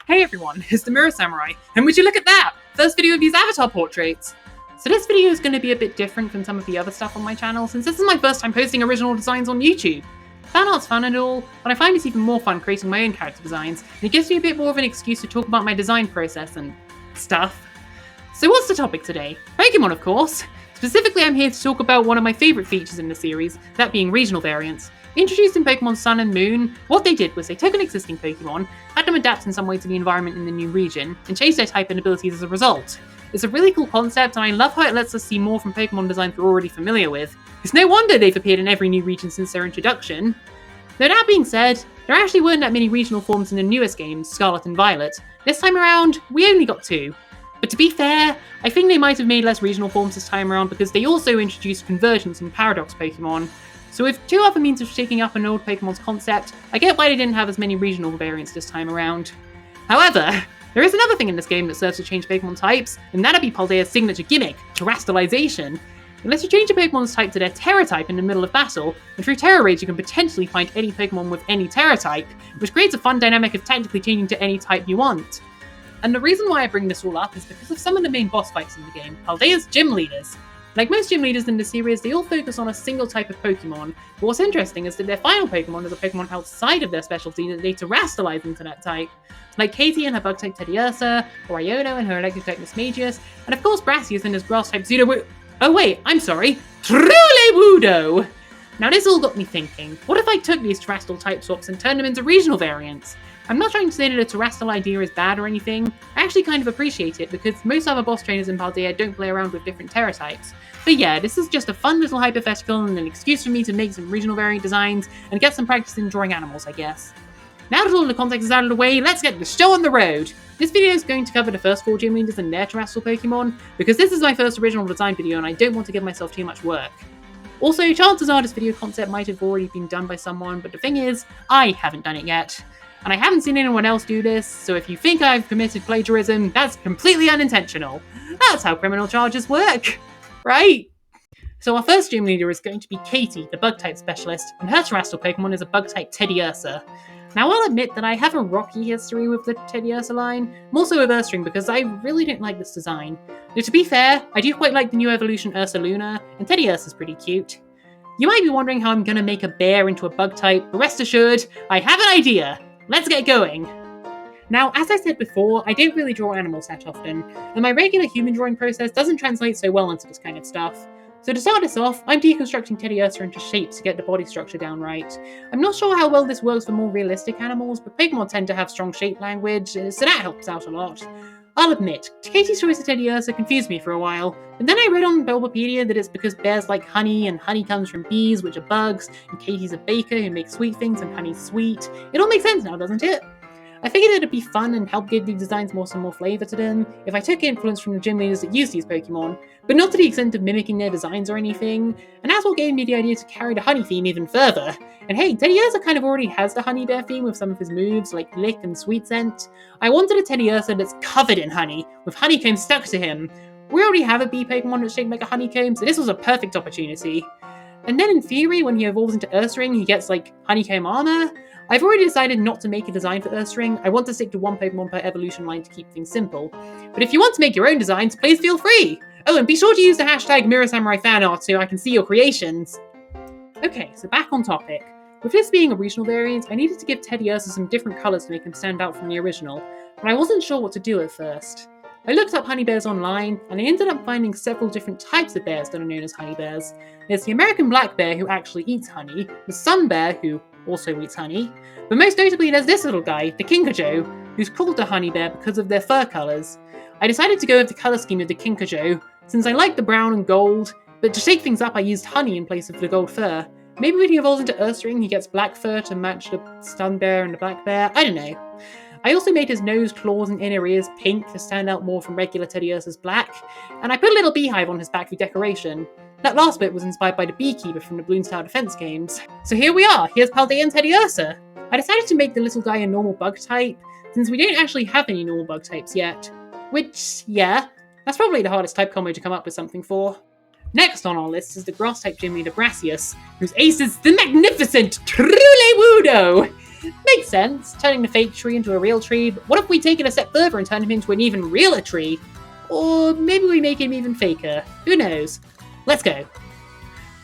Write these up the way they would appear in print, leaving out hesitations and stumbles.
Hey everyone, it's the Mirror Samurai, and would you look at that? First video of these avatar portraits! So this video is going to be a bit different from some of the other stuff on my channel, since this is my first time posting original designs on YouTube. Fanart's fun and all, but I find it's even more fun creating my own character designs, and it gives me a bit more of an excuse to talk about my design process and stuff. So what's the topic today? Pokemon, of course! Specifically, I'm here to talk about one of my favourite features in the series, that being regional variants. Introduced in Pokemon Sun and Moon, what they did was they took an existing Pokemon, had them adapt in some way to the environment in the new region, and changed their type and abilities as a result. It's a really cool concept, and I love how it lets us see more from Pokemon designs we're already familiar with. It's no wonder they've appeared in every new region since their introduction. Though that being said, there actually weren't that many regional forms in the newest games, Scarlet and Violet. This time around, we only got 2. But to be fair, I think they might have made less regional forms this time around because they also introduced Convergence and Paradox Pokemon. So with 2 other means of shaking up an old Pokemon's concept, I get why they didn't have as many regional variants this time around. However, there is another thing in this game that serves to change Pokemon types, and that'd be Paldea's signature gimmick, Terastalization. Unless you change a Pokemon's type to their Terra type in the middle of battle, and through Terra Raids you can potentially find any Pokemon with any Terra type, which creates a fun dynamic of technically changing to any type you want. And the reason why I bring this all up is because of some of the main boss fights in the game, Paldea's gym leaders. Like most gym leaders in the series, they all focus on a single type of Pokemon, but what's interesting is that their final Pokemon is a Pokemon outside of their specialty that they Terastalize into that type. Like Katy and her Bug-type Teddiursa, or Iono and her Electric-type Mismagius, and of course Brassius and his Grass-type Sudowoodo. Oh wait, I'm sorry, Truleewoodo! Now this all got me thinking, what if I took these Terastal type swaps and turned them into regional variants? I'm not trying to say that a Terastal idea is bad or anything, I actually kind of appreciate it because most other boss trainers in Paldea don't play around with different Terra types. But yeah, this is just a fun little hypothetical and an excuse for me to make some regional variant designs and get some practice in drawing animals, I guess. Now that all the context is out of the way, let's get the show on the road! This video is going to cover the first 4 gym leaders and their Terastal Pokemon, because this is my first original design video and I don't want to give myself too much work. Also, chances are this video concept might have already been done by someone, but the thing is, I haven't done it yet. And I haven't seen anyone else do this, so if you think I've committed plagiarism, that's completely unintentional. That's how criminal charges work, right? So our first gym leader is going to be Katy, the Bug-type specialist, and her Terastal Pokemon is a Bug-type Teddiursa. Now I'll admit that I have a rocky history with the Teddiursa line, more so with Ursaring because I really don't like this design. Though to be fair, I do quite like the new evolution Ursaluna, and Teddiursa's pretty cute. You might be wondering how I'm gonna make a bear into a Bug-type, but rest assured, I have an idea! Let's get going! Now, as I said before, I don't really draw animals that often, and my regular human drawing process doesn't translate so well into this kind of stuff. So to start this off, I'm deconstructing Teddiursa into shapes to get the body structure down right. I'm not sure how well this works for more realistic animals, but Pokemon tend to have strong shape language, so that helps out a lot. I'll admit, Katy's choice of Teddiursa confused me for a while, but then I read on Bulbapedia that it's because bears like honey, and honey comes from bees, which are bugs, and Katy's a baker who makes sweet things, and honey's sweet. It all makes sense now, doesn't it? I figured it'd be fun and help give these designs some more flavour to them if I took influence from the gym leaders that use these Pokemon, but not to the extent of mimicking their designs or anything, and that's what gave me the idea to carry the honey theme even further. And hey, Teddiursa kind of already has the honey bear theme with some of his moves like Lick and Sweet Scent. I wanted a Teddiursa that's covered in honey, with honeycomb stuck to him. We already have a bee Pokemon that's shaped like a honeycomb, so this was a perfect opportunity. And then in theory, when he evolves into Ursaring, he gets like honeycomb armor. I've already decided not to make a design for Ursaring. I want to stick to 1 Pokemon per evolution line to keep things simple. But if you want to make your own designs, please feel free! Oh, and be sure to use the hashtag MirrorSamuraiFanart so I can see your creations! Okay, so back on topic. With this being a regional variant, I needed to give Teddiursa some different colours to make him stand out from the original, but I wasn't sure what to do at first. I looked up honey bears online, and I ended up finding several different types of bears that are known as honey bears. There's the American black bear who actually eats honey, the sun bear who also eats honey, but most notably there's this little guy, the Kinkajo, who's called the honey bear because of their fur colours. I decided to go with the colour scheme of the Kinkajo, since I like the brown and gold, but to shake things up I used honey in place of the gold fur. Maybe when he evolves into Ursaring he gets black fur to match the sun bear and the black bear, I don't know. I also made his nose, claws and inner ears pink to stand out more from regular Teddiursa's black, and I put a little beehive on his back for decoration. That last bit was inspired by the beekeeper from the Bloons Tower Defense games. So here we are, here's Paldea and Teddiursa. I decided to make the little guy a normal bug type, since we don't actually have any normal bug types yet. Which, yeah, that's probably the hardest type combo to come up with something for. Next on our list is the grass type gym leader Brassius, whose ace is the magnificent Truleewoodo! Makes sense, turning the fake tree into a real tree, but what if we take it a step further and turn him into an even realer tree? Or maybe we make him even faker. Who knows? Let's go.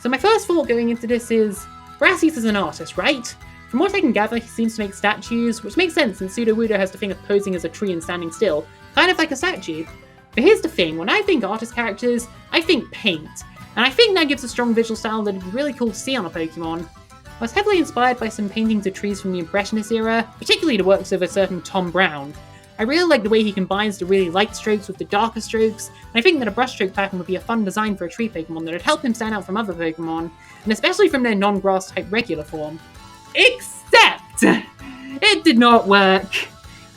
So my first thought going into this is, Brassius is an artist, right? From what I can gather, he seems to make statues, which makes sense since Sudowoodo has the thing of posing as a tree and standing still, kind of like a statue. But here's the thing, when I think artist characters, I think paint, and I think that gives a strong visual style that would be really cool to see on a Pokemon. I was heavily inspired by some paintings of trees from the Impressionist era, particularly the works of a certain Tom Brown. I really like the way he combines the really light strokes with the darker strokes, and I think that a brushstroke pattern would be a fun design for a tree Pokemon that would help him stand out from other Pokemon, and especially from their non-grass type regular form. Except, it did not work.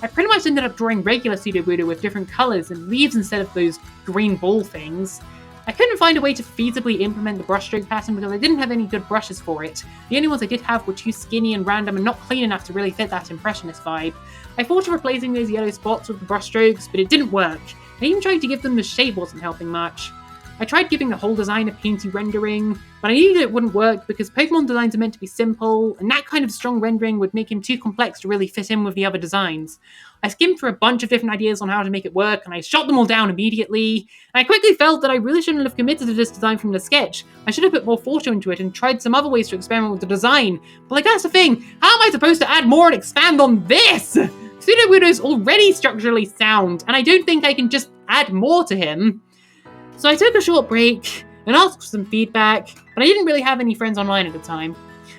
I pretty much ended up drawing regular Sudowoodo with different colours and leaves instead of those green ball things. I couldn't find a way to feasibly implement the brushstroke pattern because I didn't have any good brushes for it. The only ones I did have were too skinny and random and not clean enough to really fit that Impressionist vibe. I thought of replacing those yellow spots with the brushstrokes, but it didn't work. I even tried to give them the shape wasn't helping much. I tried giving the whole design a painty rendering, but I knew that it wouldn't work because Pokemon designs are meant to be simple, and that kind of strong rendering would make him too complex to really fit in with the other designs. I skimmed through a bunch of different ideas on how to make it work, and I shot them all down immediately, and I quickly felt that I really shouldn't have committed to this design from the sketch. I should have put more thought into it and tried some other ways to experiment with the design. But like, that's the thing, how am I supposed to add more and expand on this? Sudowoodo's already structurally sound, and I don't think I can just add more to him. So I took a short break and asked for some feedback, but I didn't really have any friends online at the time.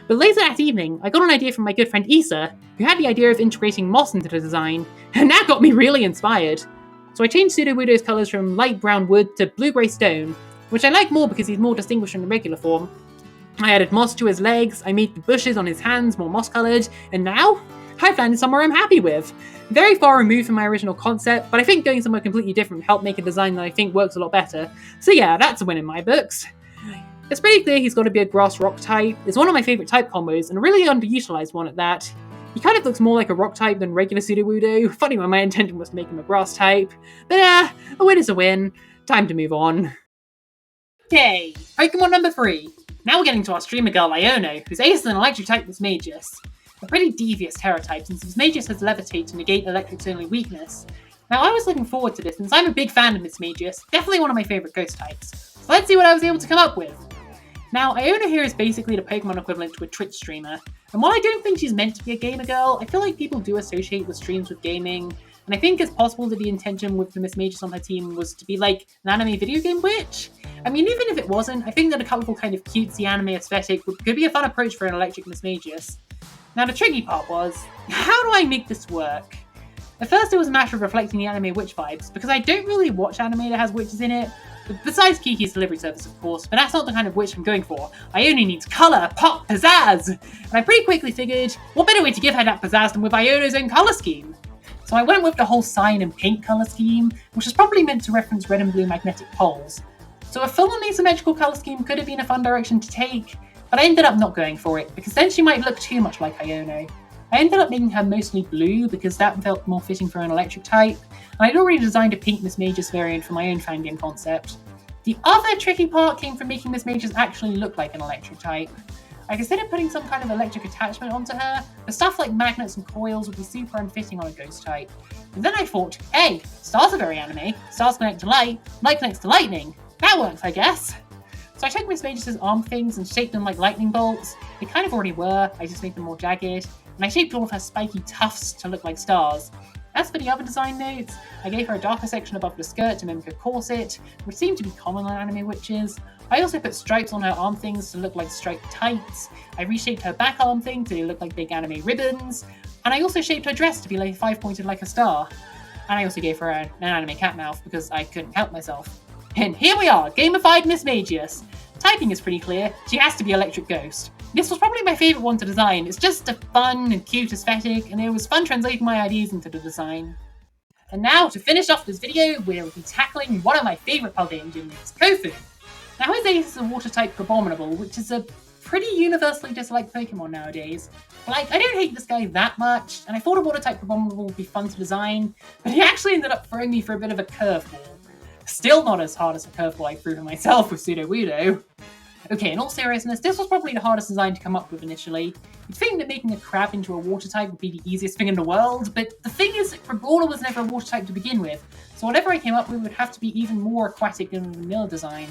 But later that evening, I got an idea from my good friend Issa, who had the idea of integrating moss into the design, and that got me really inspired. So I changed Sudowoodo's colours from light brown wood to blue-grey stone, which I like more because he's more distinguished from the regular form. I added moss to his legs, I made the bushes on his hands more moss-coloured, and now I've landed somewhere I'm happy with. Very far removed from my original concept, but I think going somewhere completely different helped make a design that I think works a lot better. So yeah, that's a win in my books. It's pretty clear he's got to be a grass-rock type. It's one of my favourite type combos, and a really underutilised one at that. He kind of looks more like a rock type than regular Sudowoodo. Funny when my intention was to make him a grass type. But yeah, a win is a win. Time to move on. Okay, Pokemon number 3. Now we're getting to our streamer girl Iono, whose ace is an electric type Mismagius. A pretty devious Terra type, since Mismagius has Levitate to negate Electric's only weakness. Now I was looking forward to this, since I'm a big fan of Mismagius, definitely one of my favourite ghost types. So let's see what I was able to come up with. Now, Iono here is basically the Pokemon equivalent to a Twitch streamer, and while I don't think she's meant to be a gamer girl, I feel like people do associate the streams with gaming, and I think it's possible that the intention with the Mismagius on her team was to be like an anime video game witch. I mean, even if it wasn't, I think that a colourful kind of cutesy anime aesthetic could be a fun approach for an electric Mismagius. Now the tricky part was, how do I make this work? At first it was a matter of reflecting the anime witch vibes, because I don't really watch anime that has witches in it, besides Kiki's delivery service of course, but that's not the kind of witch I'm going for. I only need colour, pop, pizzazz! And I pretty quickly figured, what better way to give her that pizzazz than with Iono's own colour scheme? So I went with the whole cyan and pink colour scheme, which was probably meant to reference red and blue magnetic poles. So a full-on asymmetrical colour scheme could have been a fun direction to take, but I ended up not going for it, because then she might look too much like Iono. I ended up making her mostly blue, because that felt more fitting for an electric type, and I'd already designed a pink Mismagius variant for my own fangame concept. The other tricky part came from making Mismagius actually look like an electric type. I considered putting some kind of electric attachment onto her, but stuff like magnets and coils would be super unfitting on a ghost type. And then I thought, hey, stars are very anime, stars connect to light connects to lightning. That works, I guess. So I took Mismagius' arm things and shaped them like lightning bolts. They kind of already were, I just made them more jagged. And I shaped all of her spiky tufts to look like stars. As for the other design notes, I gave her a darker section above the skirt to mimic a corset, which seemed to be common on anime witches. I also put stripes on her arm things to look like striped tights. I reshaped her back arm thing to look like big anime ribbons. And I also shaped her dress to be like 5-pointed like a star. And I also gave her an anime cat mouth because I couldn't help myself. And here we are, gamified Mismagius. Typing is pretty clear, she has to be Electric Ghost. This was probably my favourite one to design. It's just a fun and cute aesthetic, and it was fun translating my ideas into the design. And now, to finish off this video, we'll be tackling one of my favourite Paldean gym moves, Kofu. Now his ace is a water-type Crabominable, which is a pretty universally disliked Pokemon nowadays. Like, I don't hate this guy that much, and I thought a water-type Crabominable would be fun to design, but he actually ended up throwing me for a bit of a curveball. Still not as hard as a curveball I threw to myself with Sudowoodo. Okay, in all seriousness, this was probably the hardest design to come up with initially. You'd think that making a crab into a water type would be the easiest thing in the world, but the thing is that Crabominable was never a water type to begin with, so whatever I came up with would have to be even more aquatic than the vanilla design.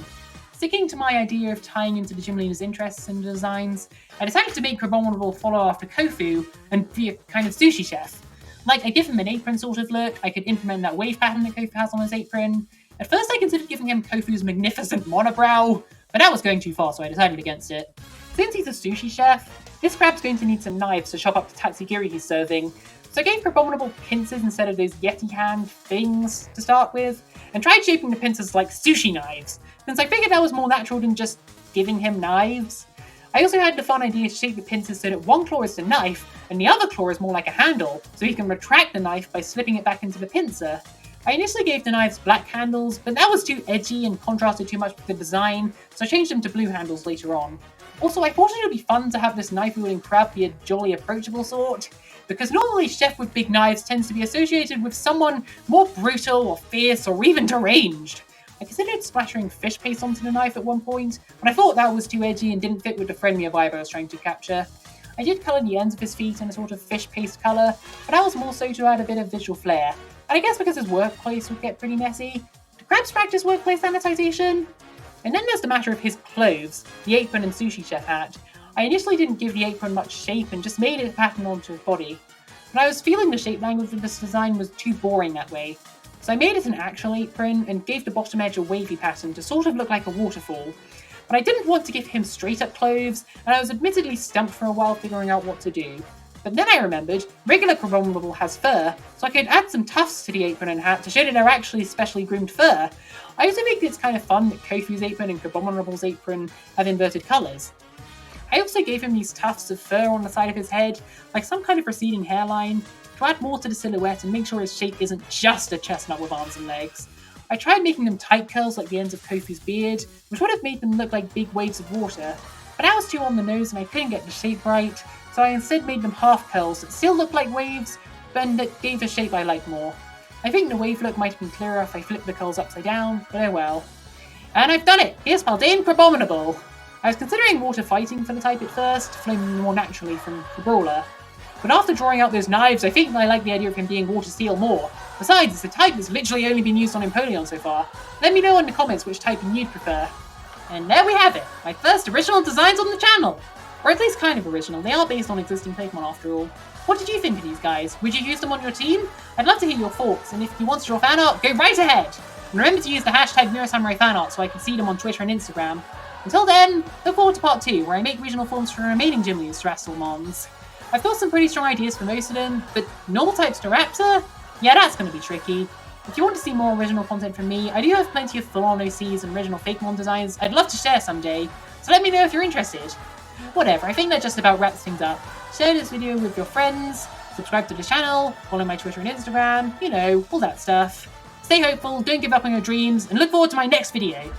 Sticking to my idea of tying into the gym leader's interests in the designs, I decided to make Crabominable follow after Kofu and be a kind of sushi chef. Like, I give him an apron sort of look, I could implement that wave pattern that Kofu has on his apron. At first I considered giving him Kofu's magnificent monobrow, but that was going too far, so I decided against it. Since he's a sushi chef, this crab's going to need some knives to chop up the tatsugiri he's serving, so I gave Crabominable pincers instead of those yeti hand things to start with, and tried shaping the pincers like sushi knives, since I figured that was more natural than just giving him knives. I also had the fun idea to shape the pincers so that one claw is the knife, and the other claw is more like a handle, so he can retract the knife by slipping it back into the pincer. I initially gave the knives black handles, but that was too edgy and contrasted too much with the design, so I changed them to blue handles later on. Also, I thought it would be fun to have this knife-wielding crab be a jolly approachable sort, because normally chef with big knives tends to be associated with someone more brutal or fierce or even deranged. I considered splattering fish paste onto the knife at one point, but I thought that was too edgy and didn't fit with the friendlier vibe I was trying to capture. I did colour the ends of his feet in a sort of fish paste colour, but that was more so to add a bit of visual flair. And I guess because his workplace would get pretty messy. Do crabs practice workplace sanitization? And then there's the matter of his clothes, the apron and sushi chef hat. I initially didn't give the apron much shape and just made it a pattern onto his body. But I was feeling the shape language of this design was too boring that way. So I made it an actual apron and gave the bottom edge a wavy pattern to sort of look like a waterfall. But I didn't want to give him straight up clothes, and I was admittedly stumped for a while figuring out what to do. But then I remembered, regular Crabominable has fur, so I could add some tufts to the apron and hat to show that they're actually specially groomed fur. I also think it's kind of fun that Kofu's apron and Crabominable's apron have inverted colours. I also gave him these tufts of fur on the side of his head, like some kind of receding hairline, to add more to the silhouette and make sure his shape isn't just a chestnut with arms and legs. I tried making them tight curls like the ends of Kofu's beard, which would have made them look like big waves of water, but that was too on the nose and I couldn't get the shape right, so I instead made them half curls that still looked like waves, but that gave a shape I liked more. I think the wave look might have been clearer if I flipped the curls upside down, but oh well. And I've done it! Here's Paldea Crabominable! I was considering water fighting for the type at first, flowing more naturally from the brawler. But after drawing out those knives, I think I like the idea of him being water steel more. Besides, it's a type that's literally only been used on Empoleon so far. Let me know in the comments which type you'd prefer. And there we have it, my first original designs on the channel! Or at least kind of original, they are based on existing Pokemon after all. What did you think of these guys? Would you use them on your team? I'd love to hear your thoughts, and if you want to draw fan art, go right ahead! And remember to use the hashtag NeuroSamuraiFanart so I can see them on Twitter and Instagram. Until then, look forward to part 2, where I make regional forms for the remaining gym leaders Terastal Mons. I've got some pretty strong ideas for most of them, but normal types to Raptor? Yeah, that's going to be tricky. If you want to see more original content from me, I do have plenty of full-on OCs and original Fakemon designs I'd love to share someday, so let me know if you're interested. Whatever, I think that just about wraps things up. Share this video with your friends, subscribe to the channel, follow my Twitter and Instagram, you know, all that stuff. Stay hopeful, don't give up on your dreams, and look forward to my next video.